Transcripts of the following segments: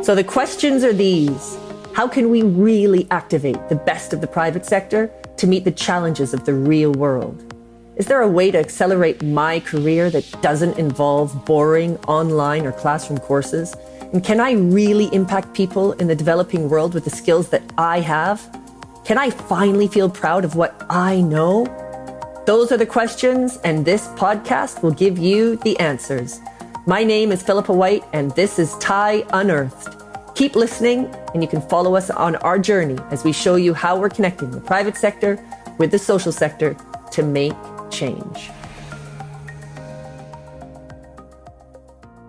So the questions are these. How can we really activate the best of the private sector to meet the challenges of the real world? Is there a way to accelerate my career that doesn't involve boring online or classroom courses? And can I really impact people in the developing world with the skills that I have? Can I finally feel proud of what I know? Those are the questions, and this podcast will give you the answers. My name is Philippa White, and this is TIE Unearthed. Keep listening, and you can follow us on our journey as we show you how we're connecting the private sector with the social sector to make change.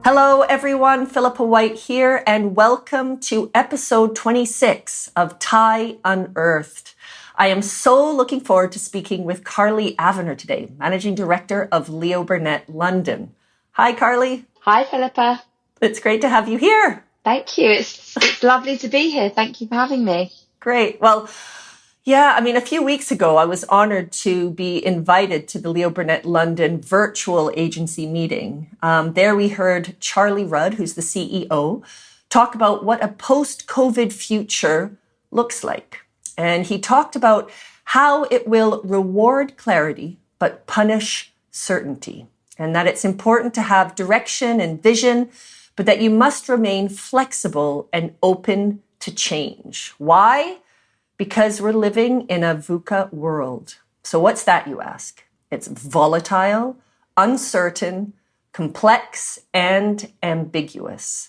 Hello, everyone. Philippa White here, and welcome to episode 26 of TIE Unearthed. I am so looking forward to speaking with Carly Avener today, Managing Director of Leo Burnett, London. Hi, Carly. Hi, Philippa. It's great to have you here. Thank you. It's lovely to be here. Thank you for having me. Great. Well, a few weeks ago, I was honored to be invited to the Leo Burnett London virtual agency meeting. There we heard Charlie Rudd, who's the CEO, talk about what a post-COVID future looks like. And he talked about how it will reward clarity, but punish certainty. And that it's important to have direction and vision, but that you must remain flexible and open to change. Why? Because we're living in a VUCA world. So what's that, you ask? It's volatile, uncertain, complex, and ambiguous.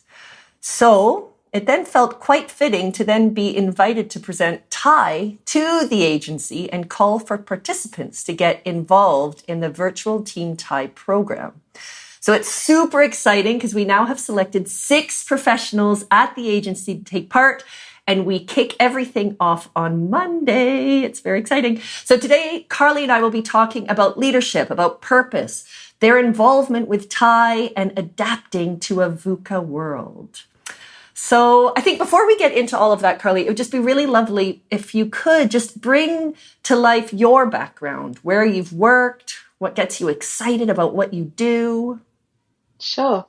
So it then felt quite fitting to then be invited to present TIE to the agency and call for participants to get involved in the virtual Team TIE program. So it's super exciting because we now have selected 6 professionals at the agency to take part, and we kick everything off on Monday. It's very exciting. So today, Carly and I will be talking about leadership, about purpose, their involvement with TIE, and adapting to a VUCA world. So I think before we get into all of that, Carly, it would just be really lovely if you could just bring to life your background, where you've worked, what gets you excited about what you do. Sure.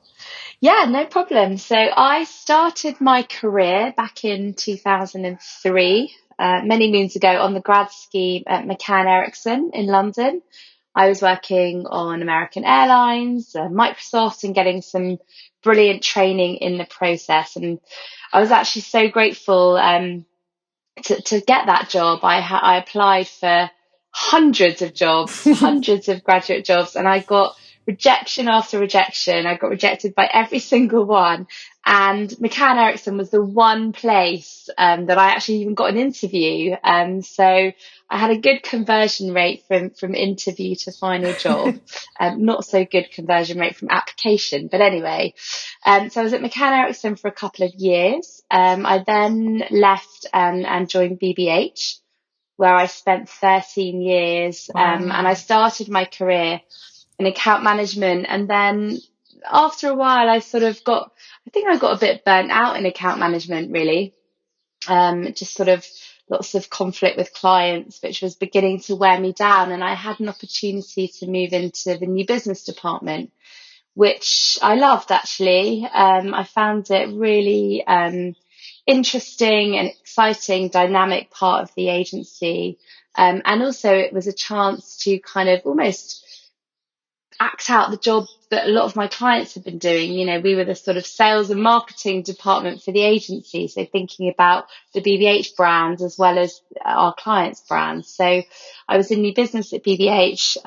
Yeah, no problem. So I started my career back in 2003, many moons ago, on the grad scheme at McCann Erickson in London. I was working on American Airlines, Microsoft, and getting some brilliant training in the process. And I was actually so grateful to get that job. I applied for hundreds of jobs, hundreds of graduate jobs, and I got rejection after rejection. I got rejected by every single one. And McCann Erickson was the one place that I actually even got an interview. So I had a good conversion rate from interview to final job. Not so good conversion rate from application. But anyway, so I was at McCann Erickson for a couple of years. I then left and joined BBH, where I spent 13 years. Wow. And I started my career in account management. And then after a while, I got a bit burnt out in account management, really. Just sort of lots of conflict with clients, which was beginning to wear me down. And I had an opportunity to move into the new business department, which I loved, actually. I found it really interesting and exciting, dynamic part of the agency. And also it was a chance to kind of almost act out the job that a lot of my clients have been doing. You know, we were the sort of sales and marketing department for the agency. So thinking about the BBH brand as well as our clients' brands. So I was in new business at BBH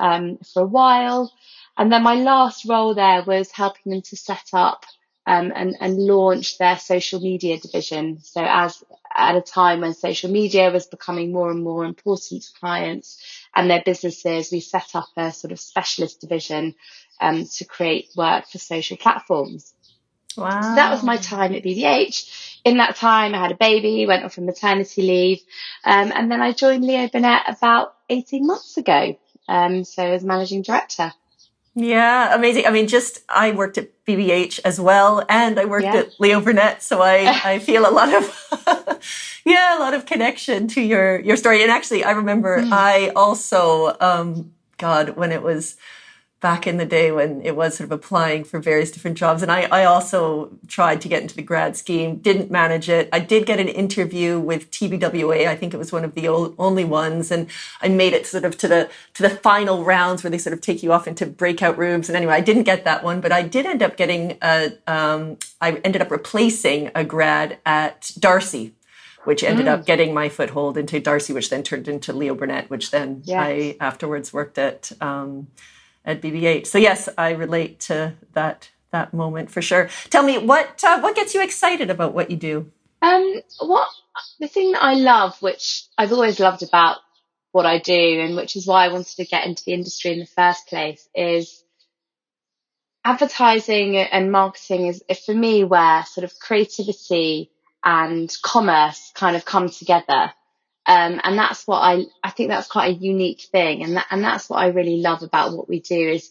for a while. And then my last role there was helping them to set up and launch their social media division. So as at a time when social media was becoming more and more important to clients and their businesses, we set up a sort of specialist division to create work for social platforms. Wow. So that was my time at BBH. In that time, I had a baby, went off on maternity leave, and then I joined Leo Burnett about 18 months ago, so as managing director. Yeah, amazing. I mean, I worked at BBH as well, and I worked at Leo Burnett, so I feel a lot of connection to your story. And actually, I remember I also, when it was back in the day when it was sort of applying for various different jobs. And I also tried to get into the grad scheme, didn't manage it. I did get an interview with TBWA. I think it was one of the only ones. And I made it sort of to the final rounds where they sort of take you off into breakout rooms. And anyway, I didn't get that one, but I did end up getting, I ended up replacing a grad at Darcy, which ended up getting my foothold into Darcy, which then turned into Leo Burnett, which then I afterwards worked at BB8. So yes, I relate to that moment for sure. Tell me, what gets you excited about what you do? What the thing that I love, which I've always loved about what I do, and which is why I wanted to get into the industry in the first place, is advertising and marketing is for me where sort of creativity and commerce kind of come together. And that's what I think that's quite a unique thing. And that's what I really love about what we do, is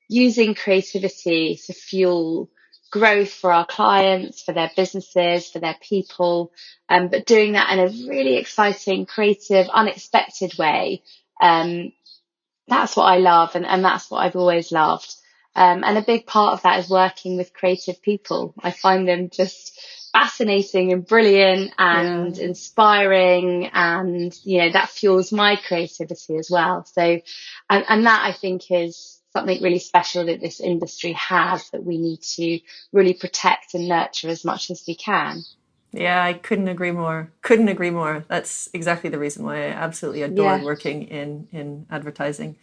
using creativity to fuel growth for our clients, for their businesses, for their people, but doing that in a really exciting, creative, unexpected way. That's what I love, and that's what I've always loved. And a big part of that is working with creative people. I find them just fascinating and brilliant and inspiring, and that fuels my creativity as well. So, and that I think is something really special that this industry has, that we need to really protect and nurture as much as we can. Yeah, I couldn't agree more. Couldn't agree more. That's exactly the reason why I absolutely adored working in advertising.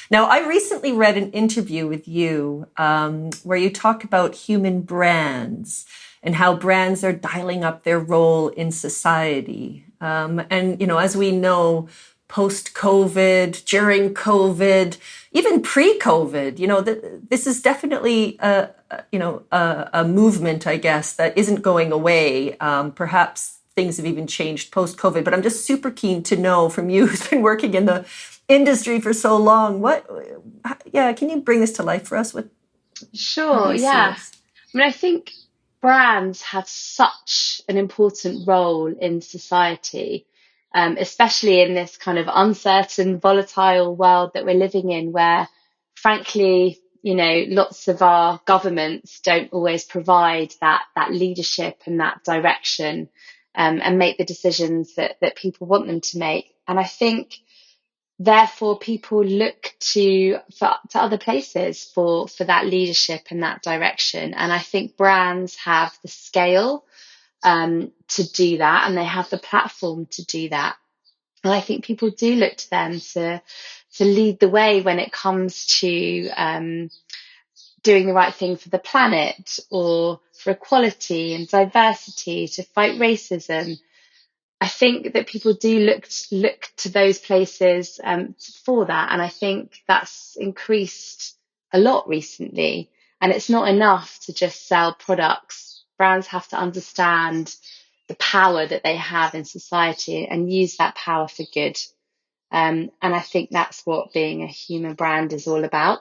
Now, I recently read an interview with you where you talk about human brands and how brands are dialing up their role in society. And, as we know, post-COVID, during COVID, even pre-COVID, this is definitely a movement, I guess, that isn't going away. Perhaps things have even changed post-COVID, but I'm just super keen to know from you, who's been working in the industry for so long, can you bring this to life for us? Sure, yeah. I mean, I think brands have such an important role in society, especially in this kind of uncertain, volatile world that we're living in, where, frankly, lots of our governments don't always provide that leadership and that direction, and make the decisions that people want them to make. And I think, therefore, people look to other places for that leadership and that direction. And I think brands have the scale to do that, and they have the platform to do that. And I think people do look to them to lead the way when it comes to doing the right thing for the planet, or for equality and diversity, to fight racism. I think that people do look to those places for that, and I think that's increased a lot recently. And it's not enough to just sell products. Brands have to understand the power that they have in society and use that power for good. And I think that's what being a human brand is all about.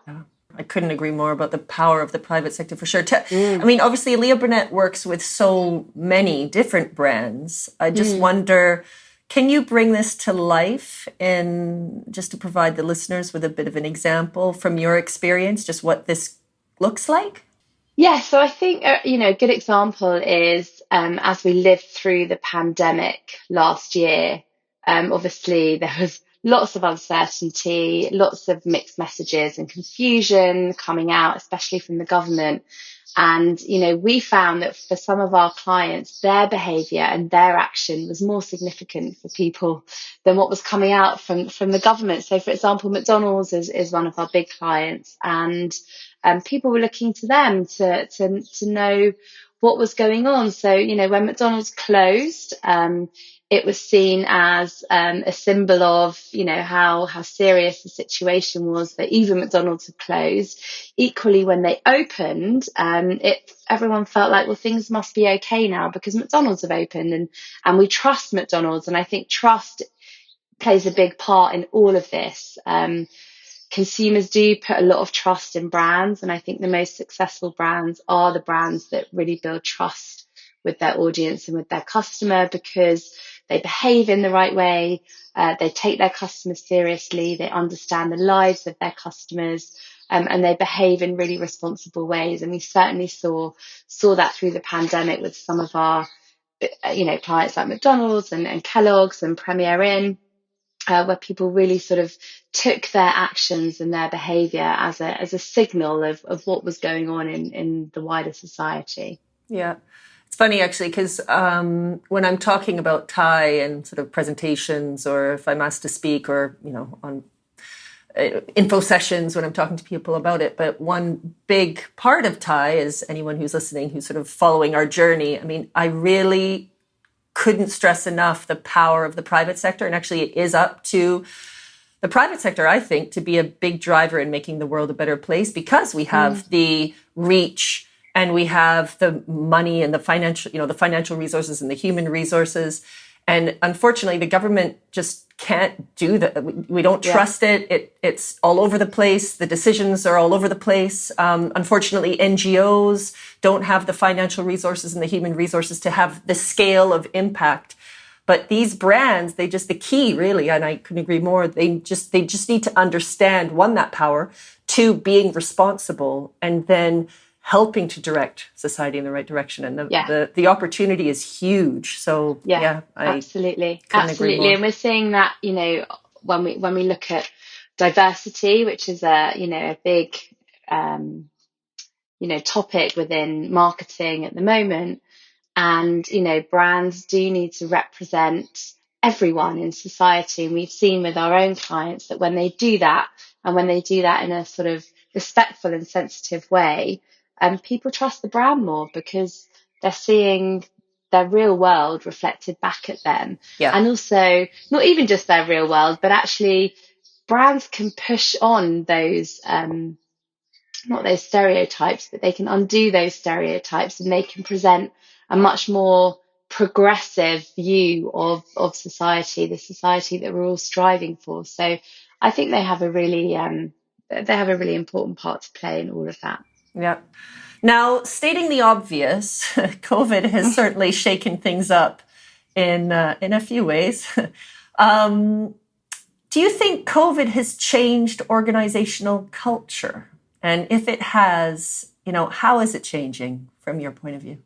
I couldn't agree more about the power of the private sector, for sure. I mean, obviously, Leo Burnett works with so many different brands. I just wonder, can you bring this to life, and just to provide the listeners with a bit of an example from your experience, just what this looks like? Yeah, so I think, a good example is as we lived through the pandemic last year, obviously there was lots of uncertainty, lots of mixed messages and confusion coming out, especially from the government. And, we found that for some of our clients, their behaviour and their action was more significant for people than what was coming out from the government. So, for example, McDonald's is one of our big clients, and people were looking to them to know what was going on. So, when McDonald's closed, it was seen as a symbol of, how serious the situation was, that even McDonald's had closed. Equally, when they opened, everyone felt like, well, things must be okay now because McDonald's have opened, and we trust McDonald's. And I think trust plays a big part in all of this. Consumers do put a lot of trust in brands, and I think the most successful brands are the brands that really build trust with their audience and with their customer, because they behave in the right way, they take their customers seriously, they understand the lives of their customers, and they behave in really responsible ways. And we certainly saw that through the pandemic with some of our, clients like McDonald's and Kellogg's and Premier Inn, where people really sort of took their actions and their behaviour as a signal of what was going on in the wider society. Yeah. It's funny actually, because when I'm talking about Thai and sort of presentations, or if I'm asked to speak, or on info sessions when I'm talking to people about it, but one big part of Thai is anyone who's listening, who's sort of following our journey. I mean, I really couldn't stress enough the power of the private sector, and actually it is up to the private sector, I think, to be a big driver in making the world a better place, because we have the reach and we have the money and the financial resources and the human resources. And unfortunately, the government just can't do that. We don't trust it. It's all over the place. The decisions are all over the place. Unfortunately, NGOs don't have the financial resources and the human resources to have the scale of impact. But these brands, the key really, and I couldn't agree more, they just need to understand, one, that power, two, being responsible, and then helping to direct society in the right direction. And the opportunity is huge. So absolutely. Agree more. And we're seeing that, when we look at diversity, which is a big topic within marketing at the moment. And, brands do need to represent everyone in society. And we've seen with our own clients that when they do that, and when they do that in a sort of respectful and sensitive way, people trust the brand more, because they're seeing their real world reflected back at them. Yeah. And also, not even just their real world, but actually brands can push on those, not those stereotypes, but they can undo those stereotypes, and they can present a much more progressive view of society, the society that we're all striving for. So I think they have a really important part to play in all of that. Yeah. Now, stating the obvious, COVID has certainly shaken things up in a few ways. Do you think COVID has changed organizational culture? And if it has, how is it changing from your point of view?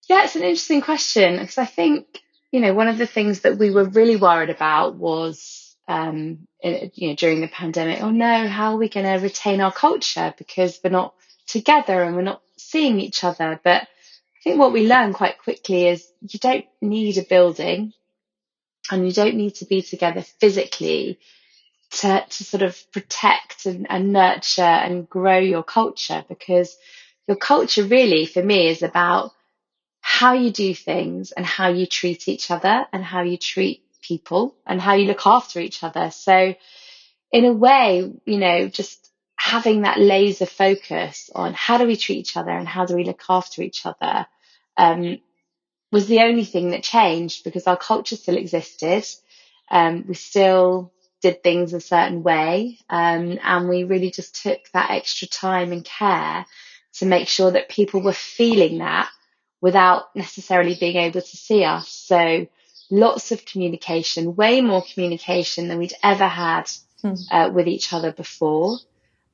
Yeah, it's an interesting question, because I think, one of the things that we were really worried about was, during the pandemic, oh no, how are we going to retain our culture, because we're not together and we're not seeing each other. But I think what we learned quite quickly is you don't need a building, and you don't need to be together physically to sort of protect and nurture and grow your culture, because your culture really, for me, is about how you do things and how you treat each other and how you treat people and how you look after each other. So in a way, just having that laser focus on how do we treat each other and how do we look after each other, was the only thing that changed, because our culture still existed. We still did things a certain way, and we really just took that extra time and care to make sure that people were feeling that without necessarily being able to see us. So lots of communication, way more communication than we'd ever had with each other before.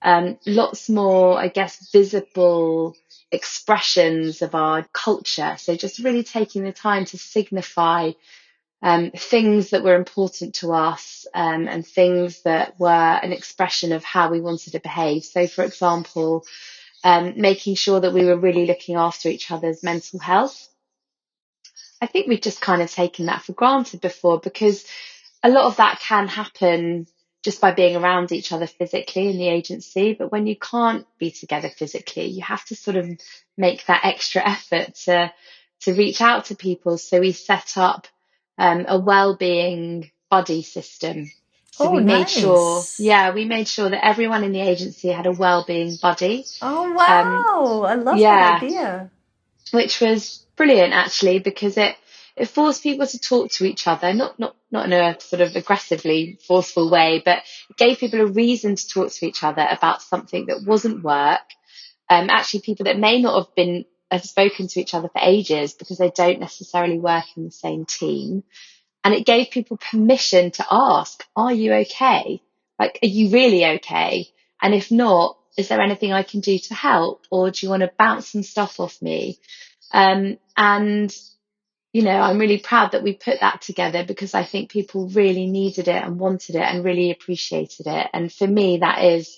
Lots more, I guess, visible expressions of our culture. So just really taking the time to signify things that were important to us, and things that were an expression of how we wanted to behave. So, for example, making sure that we were really looking after each other's mental health. I think we've just kind of taken that for granted before, because a lot of that can happen just by being around each other physically in the agency. But when you can't be together physically, you have to sort of make that extra effort to reach out to people. So we set up a well-being buddy system. So we made sure that everyone in the agency had a well-being buddy. Oh, wow. I love that idea. Which was brilliant, actually, because it forced people to talk to each other, not in a sort of aggressively forceful way, but it gave people a reason to talk to each other about something that wasn't work. Actually, people that may not have spoken to each other for ages because they don't necessarily work in the same team. And it gave people permission to ask, are you okay? Like, are you really okay? And if not, is there anything I can do to help? Or do you want to bounce some stuff off me? And I'm really proud that we put that together, because I think people really needed it and wanted it and really appreciated it. And for me, that is,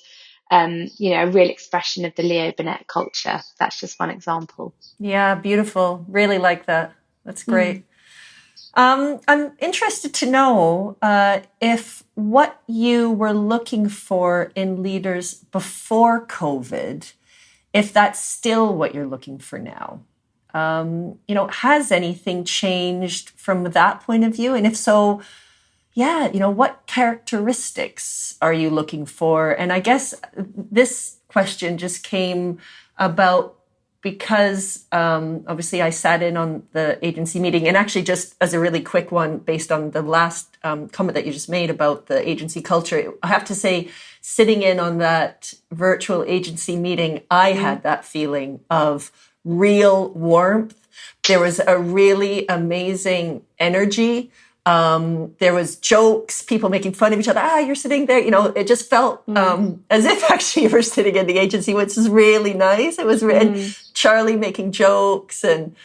a real expression of the Leo Burnett culture. That's just one example. Yeah, beautiful. Really like that. That's great. I'm interested to know if what you were looking for in leaders before COVID, if that's still what you're looking for now. Has anything changed from that point of view? And if so, yeah, what characteristics are you looking for? And I guess this question just came about because obviously I sat in on the agency meeting, and actually just as a really quick one, based on the last comment that you just made about the agency culture, I have to say, sitting in on that virtual agency meeting, I had that feeling of real warmth. There was a really amazing energy. There was jokes, people making fun of each other. You're sitting there. It just felt as if actually you were sitting in the agency, which is really nice. It was, and Charlie making jokes, and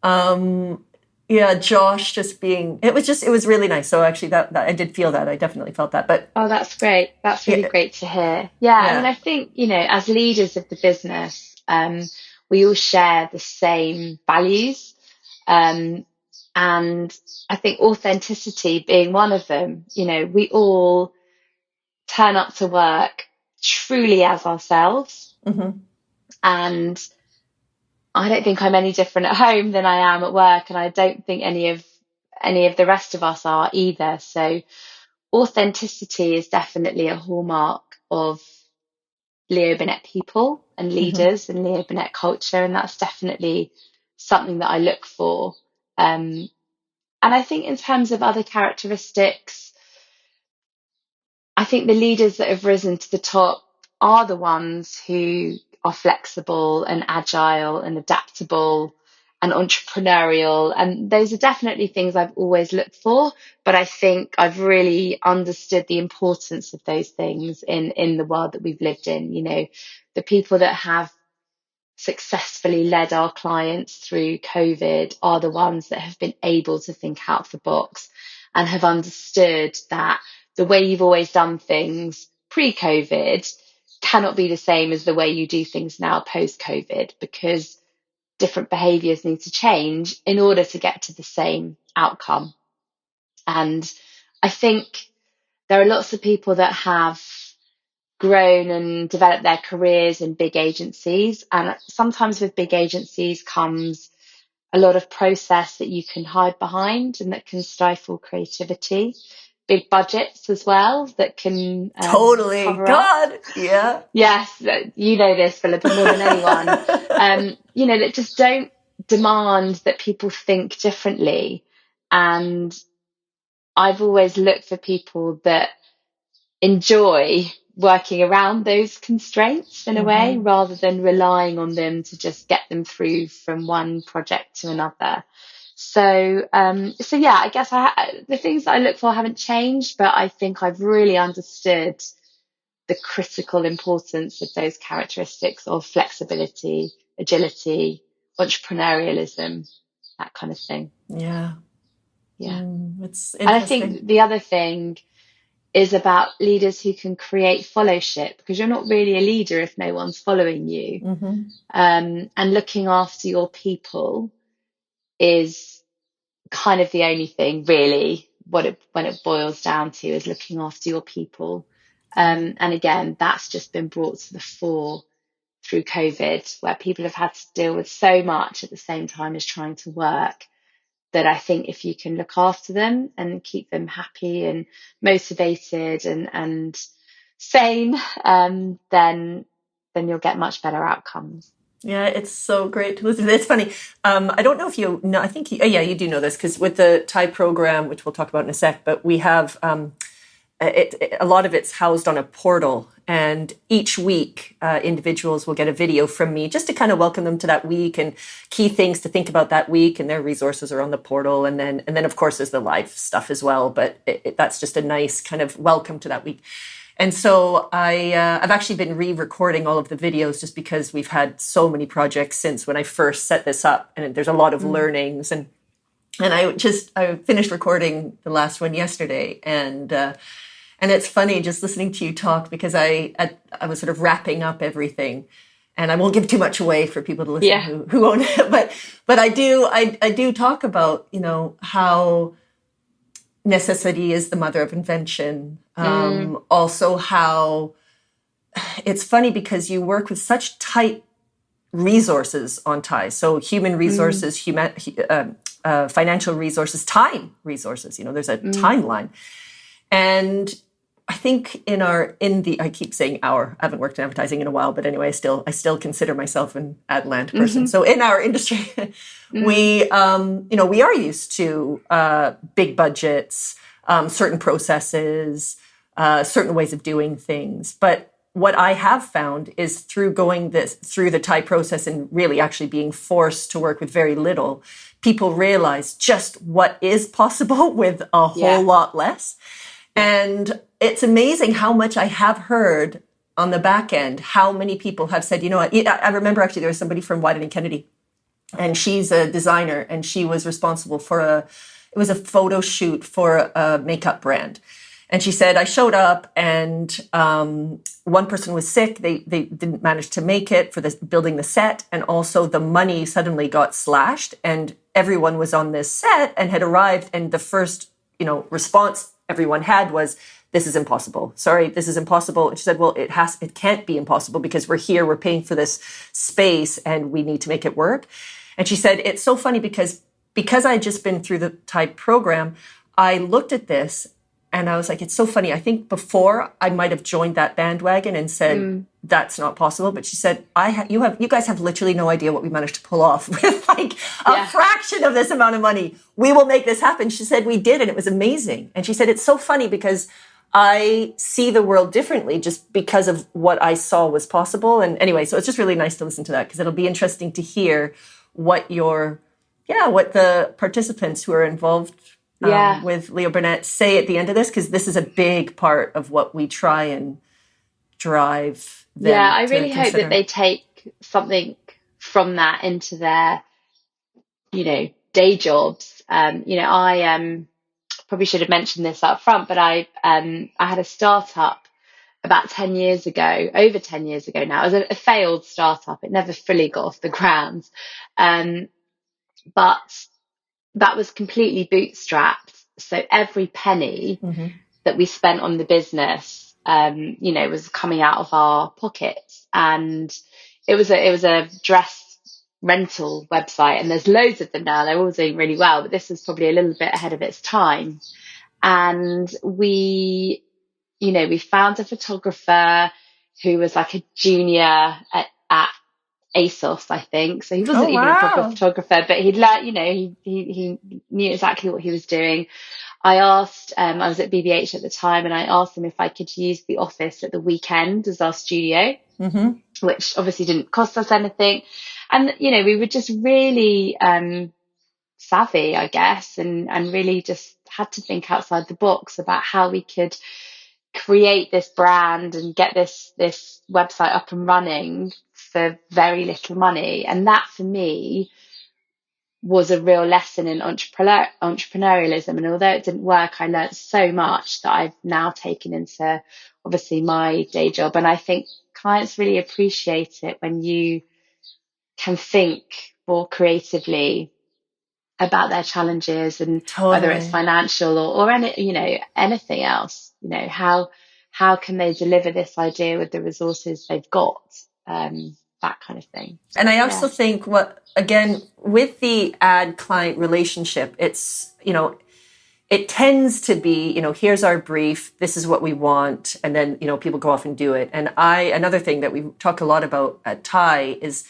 Josh just being. It was really nice. So actually, that I did feel that. I definitely felt that. But that's great. That's really great to hear. Yeah, I mean, I think as leaders of the business, we all share the same values. And I think authenticity being one of them. We all turn up to work truly as ourselves. Mm-hmm. And I don't think I'm any different at home than I am at work. And I don't think any of the rest of us are either. So authenticity is definitely a hallmark of Leo Burnett people and leaders and Leo Burnett culture. And that's definitely something that I look for. And I think in terms of other characteristics, I think the leaders that have risen to the top are the ones who are flexible and agile and adaptable and entrepreneurial. And those are definitely things I've always looked for. But I think I've really understood the importance of those things in the world that we've lived in. The people that have successfully led our clients through COVID are the ones that have been able to think out of the box and have understood that the way you've always done things pre-COVID cannot be the same as the way you do things now post-COVID, because different behaviours need to change in order to get to the same outcome. And I think there are lots of people that have grown and developed their careers in big agencies. And sometimes with big agencies comes a lot of process that you can hide behind and that can stifle creativity. Big budgets as well that can Totally. cover up. God. Yeah. Yes, you know this, Philippa, more than anyone. That just don't demand that people think differently. And I've always looked for people that enjoy working around those constraints in a way, rather than relying on them to just get them through from one project to another. So yeah, I guess the things that I look for haven't changed, but I think I've really understood the critical importance of those characteristics of flexibility, agility, entrepreneurialism, that kind of thing. Yeah. Yeah. It's interesting. And I think the other thing is about leaders who can create followship, because you're not really a leader if no one's following you. And looking after your people is kind of the only thing really, when it boils down to, is looking after your people. And again, that's just been brought to the fore through COVID, where people have had to deal with so much at the same time as trying to work, that I think if you can look after them and keep them happy and motivated and sane, then you'll get much better outcomes. Yeah, it's so great to listen to. It's funny. I don't know if you know, I think, you do know this, because with the Thai program, which we'll talk about in a sec, but we have a lot of it's housed on a portal. And each week, individuals will get a video from me just to kind of welcome them to that week and key things to think about that week. And their resources are on the portal. And then of course, there's the live stuff as well. But that's just a nice kind of welcome to that week. And so I've actually been re-recording all of the videos just because we've had so many projects since when I first set this up, and there's a lot of learnings. And I finished recording the last one yesterday, and it's funny just listening to you talk, because I was sort of wrapping up everything, and I won't give too much away for people to listen who won't. But I do talk about, you know, how necessity is the mother of invention. Also, how it's funny because you work with such tight resources on TIE. So human resources, financial resources, time resources. You know, there's a timeline, and I think I keep saying I haven't worked in advertising in a while, but anyway, I still consider myself an Atlanta person. So in our industry, we are used to big budgets, certain processes, certain ways of doing things. But what I have found is through through the TIE process and really actually being forced to work with very little, people realize just what is possible with a whole lot less. And it's amazing how much I have heard on the back end, how many people have said, you know what, I remember actually there was somebody from Wieden and Kennedy, and she's a designer, and she was responsible for it was a photo shoot for a makeup brand. And she said, I showed up and one person was sick. They didn't manage to make it for building the set. And also the money suddenly got slashed, and everyone was on this set and had arrived. And the first, response everyone had was, this is impossible. Sorry, this is impossible. And she said, well, it can't be impossible because we're here, we're paying for this space and we need to make it work. And she said, it's so funny because I had just been through the TIE program, I looked at this and I was like, it's so funny. I think before I might have joined that bandwagon and said, that's not possible. But she said, you guys have literally no idea what we managed to pull off with a fraction of this amount of money. We will make this happen. She said, we did. And it was amazing. And she said, it's so funny because I see the world differently just because of what I saw was possible. And anyway, so it's just really nice to listen to that, because it'll be interesting to hear what the participants who are involved with Leo Burnett say at the end of this, because this is a big part of what we try and drive them. Yeah, I really hope that they take something from that into their, day jobs. I probably should have mentioned this up front, but I had a startup about 10 years ago, over 10 years ago now. It was a failed startup. It never fully got off the ground. But that was completely bootstrapped. So every penny that we spent on the business, was coming out of our pockets. And it was a dress rental website, and there's loads of them now. They're all doing really well, but this was probably a little bit ahead of its time. And we found a photographer who was like a junior at ASOS, I think. So he wasn't even a proper photographer, but he'd he knew exactly what he was doing. I asked, I was at BBH at the time, and I asked him if I could use the office at the weekend as our studio, which obviously didn't cost us anything. And, we were just really savvy, I guess, and really just had to think outside the box about how we could create this brand and get this website up and running for very little money. And that for me was a real lesson in entrepreneurialism. And although it didn't work, I learned so much that I've now taken into obviously my day job. And I think clients really appreciate it when you can think more creatively about their challenges, and whether it's financial or any, anything else, how can they deliver this idea with the resources they've got, that kind of thing. And I also think with the ad client relationship, it's, it tends to be, here's our brief, this is what we want. And then, people go off and do it. And another thing that we talk a lot about at TIE is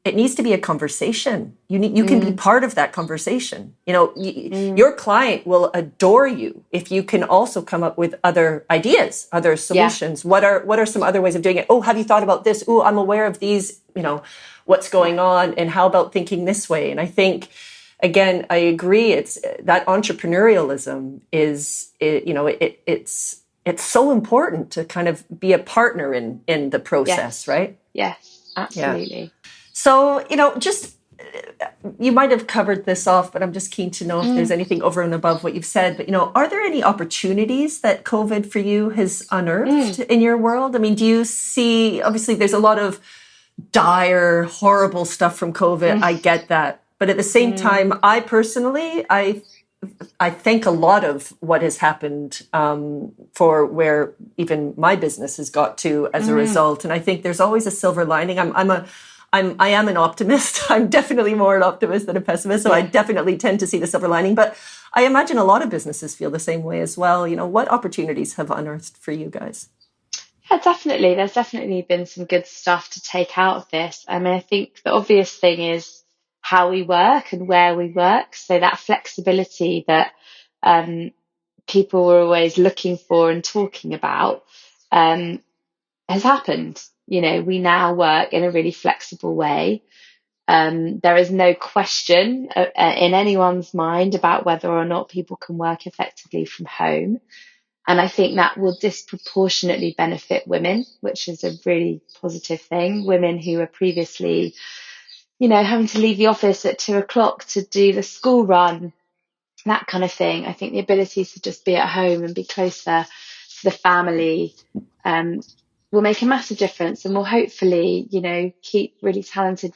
it needs to be a conversation. You can be part of that conversation. Your client will adore you if you can also come up with other ideas, other solutions. Yeah. What are some other ways of doing it? Oh, have you thought about this? Oh, I'm aware of these, what's going on, and how about thinking this way? And I think, again, I agree. It's that entrepreneurialism is, it's it's so important to kind of be a partner in the process, Yes. right? Yes, Yeah. absolutely. So, just you might have covered this off, but I'm just keen to know if there's anything over and above what you've said. But, are there any opportunities that COVID for you has unearthed in your world? I mean, do you see, obviously, there's a lot of dire, horrible stuff from COVID. I get that. But at the same time, I personally, I think a lot of what has happened for where even my business has got to as a result. And I think there's always a silver lining. I am an optimist. I'm definitely more an optimist than a pessimist. So I definitely tend to see the silver lining. But I imagine a lot of businesses feel the same way as well. What opportunities have unearthed for you guys? Yeah, definitely. There's definitely been some good stuff to take out of this. I mean, I think the obvious thing is how we work and where we work. So that flexibility that um, people were always looking for and talking about um, has happened. We now work in a really flexible way. There is no question in anyone's mind about whether or not people can work effectively from home. And I think that will disproportionately benefit women, which is a really positive thing. Women who were previously, having to leave the office at 2 o'clock to do the school run, that kind of thing. I think the ability to just be at home and be closer to the family will make a massive difference and will hopefully, keep really talented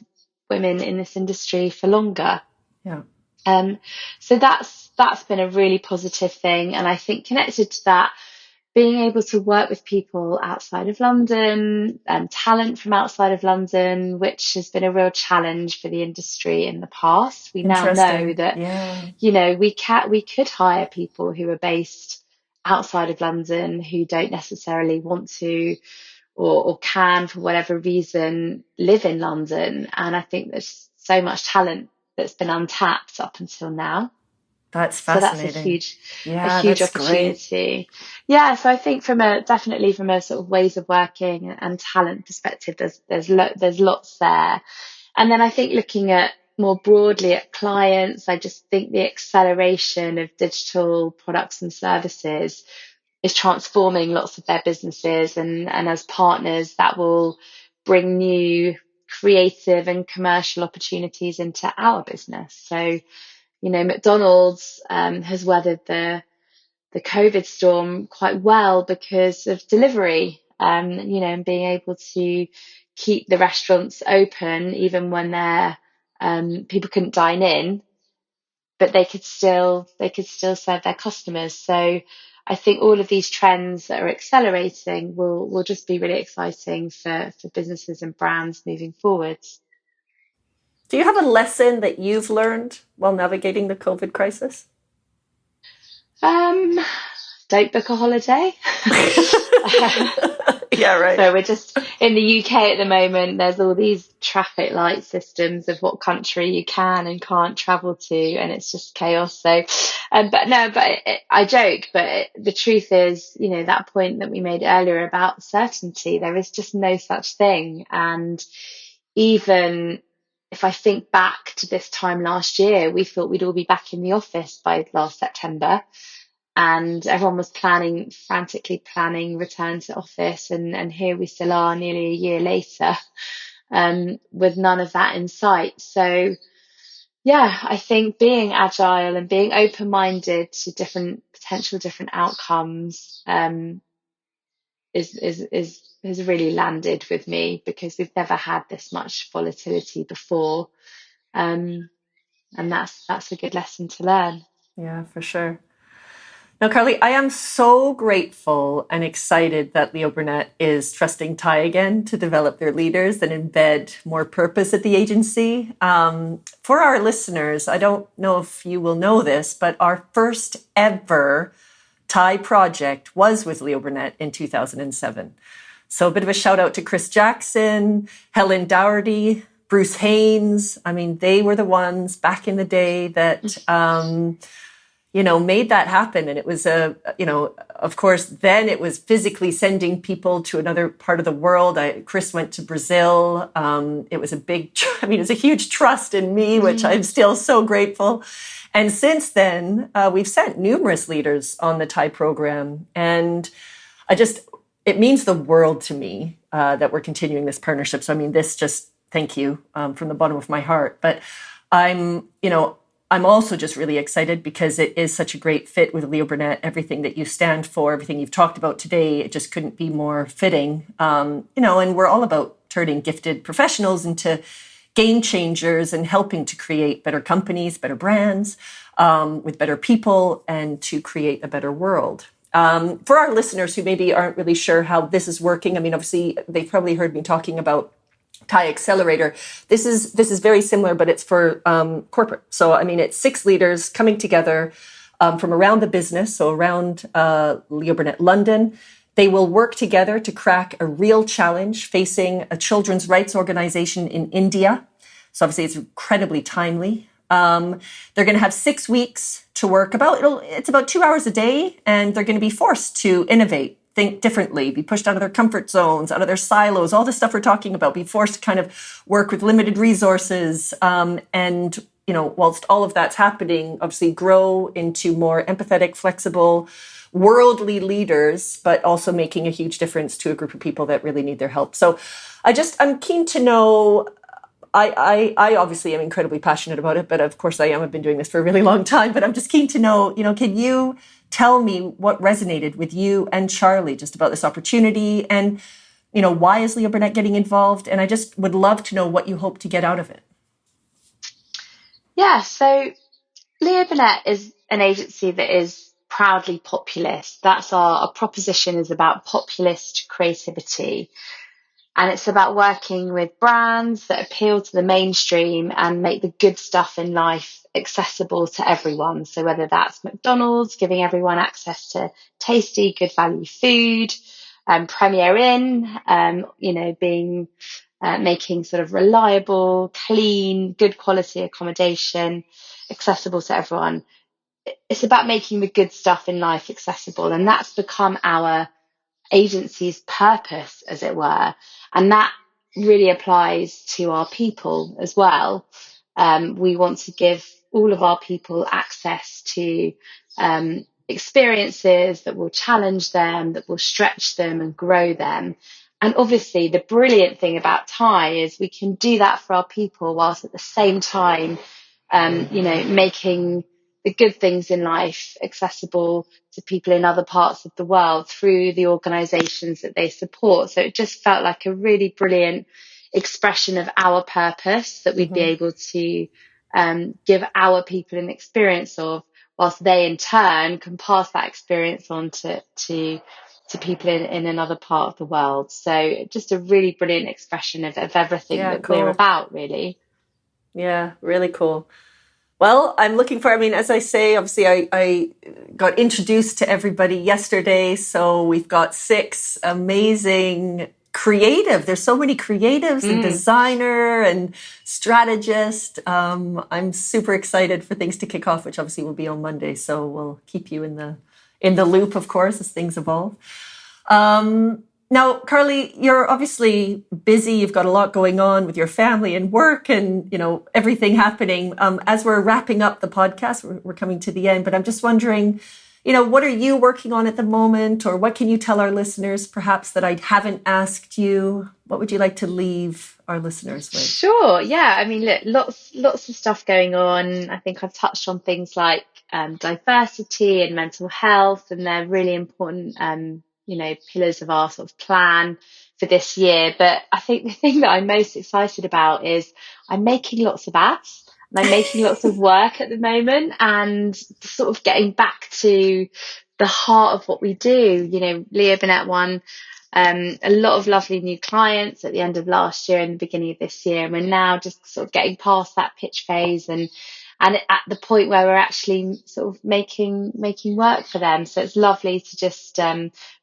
women in this industry for longer. Yeah. So that's been a really positive thing. And I think connected to that, being able to work with people outside of London, talent from outside of London, which has been a real challenge for the industry in the past. We now know Interesting. that, Yeah. we could hire people who are based outside of London who don't necessarily want to or can, for whatever reason, live in London. And I think there's so much talent that's been untapped up until now. That's So that's a fascinating. huge, a Yeah, huge that's great. opportunity. Yeah. So I think definitely from a sort of ways of working and talent perspective, there's lots there. And then I think looking at more broadly at clients, I just think the acceleration of digital products and services is transforming lots of their businesses. And as partners, that will bring new creative and commercial opportunities into our business. So, McDonald's has weathered the COVID storm quite well because of delivery, and being able to keep the restaurants open even when people couldn't dine in, but they could still serve their customers. So I think all of these trends that are accelerating will just be really exciting for businesses and brands moving forwards. Do you have a lesson that you've learned while navigating the COVID crisis? Um, don't book a holiday. Yeah, right. So we're just in the UK at the moment. There's all these traffic light systems of what country you can and can't travel to, and it's just chaos. So, I joke, but the truth is, that point that we made earlier about certainty, there is just no such thing. And even if I think back to this time last year, we thought we'd all be back in the office by last September, and everyone was frantically planning return to office, and here we still are nearly a year later, with none of that in sight. So yeah, I think being agile and being open-minded to different outcomes is has really landed with me, because we've never had this much volatility before, um, and that's a good lesson to learn. Yeah, for sure. Now, Carly, I am so grateful and excited that Leo Burnett is trusting Ty again to develop their leaders and embed more purpose at the agency. For our listeners, I don't know if you will know this, but our first ever Ty project was with Leo Burnett in 2007. So a bit of a shout out to Chris Jackson, Helen Dougherty, Bruce Haynes. I mean, they were the ones back in the day that made that happen. And it was of course, then it was physically sending people to another part of the world. Chris went to Brazil. It was it was a huge trust in me, which I'm still so grateful. And since then, we've sent numerous leaders on the Thai program. And it means the world to me that we're continuing this partnership. So, I mean, thank you from the bottom of my heart. But I'm also just really excited because it is such a great fit with Leo Burnett. Everything that you stand for, everything you've talked about today, it just couldn't be more fitting. And we're all about turning gifted professionals into game changers and helping to create better companies, better brands, with better people, and to create a better world. For our listeners who maybe aren't really sure how this is working, I mean, obviously, they've probably heard me talking about TIE Accelerator. This is very similar, but it's for corporate. So, I mean, it's 6 leaders coming together from around the business, so around Leo Burnett London. They will work together to crack a real challenge facing a children's rights organization in India. So obviously it's incredibly timely. They're going to have 6 weeks to work it's about 2 hours a day, and they're going to be forced to innovate, think differently, be pushed out of their comfort zones, out of their silos, all the stuff we're talking about, be forced to kind of work with limited resources, and whilst all of that's happening, obviously grow into more empathetic, flexible, worldly leaders, but also making a huge difference to a group of people that really need their help. So I'm keen to know, I obviously am incredibly passionate about it, but of course I am. I've been doing this for a really long time, but I'm just keen to know, can you tell me what resonated with you and Charlie just about this opportunity, and, why is Leo Burnett getting involved? And I just would love to know what you hope to get out of it. Yeah, so Leo Burnett is an agency that is proudly populist. That's our proposition, is about populist creativity. And it's about working with brands that appeal to the mainstream and make the good stuff in life accessible to everyone. So whether that's McDonald's, giving everyone access to tasty, good value food, Premier Inn, making sort of reliable, clean, good quality accommodation accessible to everyone. It's about making the good stuff in life accessible. And that's become our agency's purpose, as it were. And that really applies to our people as well. We want to give all of our people access to experiences that will challenge them, that will stretch them and grow them. And obviously, the brilliant thing about TIE is we can do that for our people whilst at the same time, making the good things in life accessible to people in other parts of the world through the organisations that they support. So it just felt like a really brilliant expression of our purpose that we'd be able to give our people an experience of, whilst they in turn can pass that experience on to people in another part of the world. So just a really brilliant expression of everything that cool. we're about, really. Yeah, really cool. Well, I'm looking for, as I say, obviously I got introduced to everybody yesterday. So we've got 6 amazing there's so many creatives and designer and strategist. I'm super excited for things to kick off, which obviously will be on Monday. So we'll keep you in the loop, of course, as things evolve. Now, Carly, you're obviously busy. You've got a lot going on with your family and work and, everything happening. As we're wrapping up the podcast, we're coming to the end, but I'm just wondering, what are you working on at the moment, or what can you tell our listeners perhaps that I haven't asked you? What would you like to leave our listeners with? Sure. Yeah. Look, lots of stuff going on. I think I've touched on things like diversity and mental health, and they're really important pillars of our sort of plan for this year. But I think the thing that I'm most excited about is I'm making lots of ads, and I'm making lots of work at the moment, and sort of getting back to the heart of what we do. Leo Burnett won a lot of lovely new clients at the end of last year and the beginning of this year, and we're now just sort of getting past that pitch phase and at the point where we're actually sort of making work for them. So it's lovely to just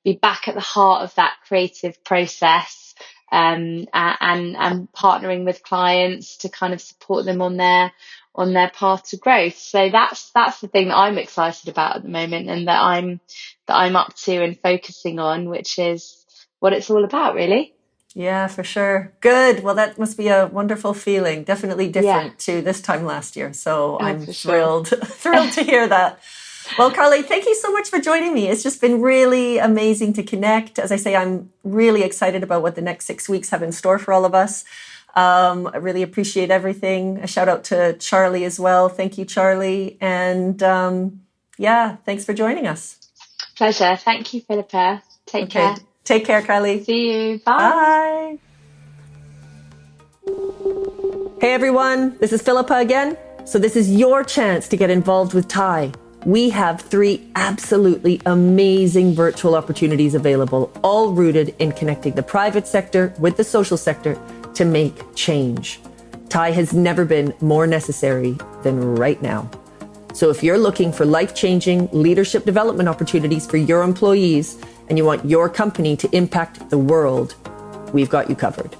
be back at the heart of that creative process, and partnering with clients to kind of support them on their path to growth. So that's the thing that I'm excited about at the moment, and that I'm up to and focusing on, which is what it's all about, really. Yeah, for sure. Good. Well, that must be a wonderful feeling. Definitely different to this time last year. So I'm thrilled to hear that. Well, Carly, thank you so much for joining me. It's just been really amazing to connect. As I say, I'm really excited about what the next 6 weeks have in store for all of us. I really appreciate everything. A shout out to Charlie as well. Thank you, Charlie. And thanks for joining us. Pleasure. Thank you, Philippa. Take care. Take care, Carly. See you. Bye. Bye. Hey, everyone. This is Philippa again. So this is your chance to get involved with TIE. We have 3 absolutely amazing virtual opportunities available, all rooted in connecting the private sector with the social sector to make change. TIE has never been more necessary than right now. So if you're looking for life-changing leadership development opportunities for your employees and you want your company to impact the world, we've got you covered.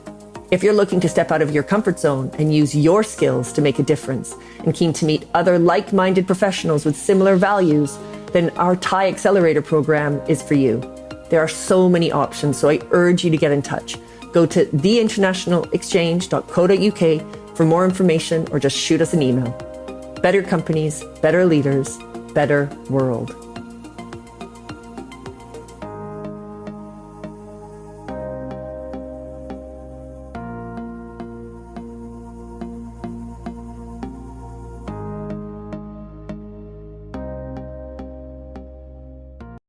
If you're looking to step out of your comfort zone and use your skills to make a difference and keen to meet other like-minded professionals with similar values, then our TIE Accelerator program is for you. There are so many options, so I urge you to get in touch. Go to theinternationalexchange.co.uk for more information or just shoot us an email. Better companies, better leaders, better world.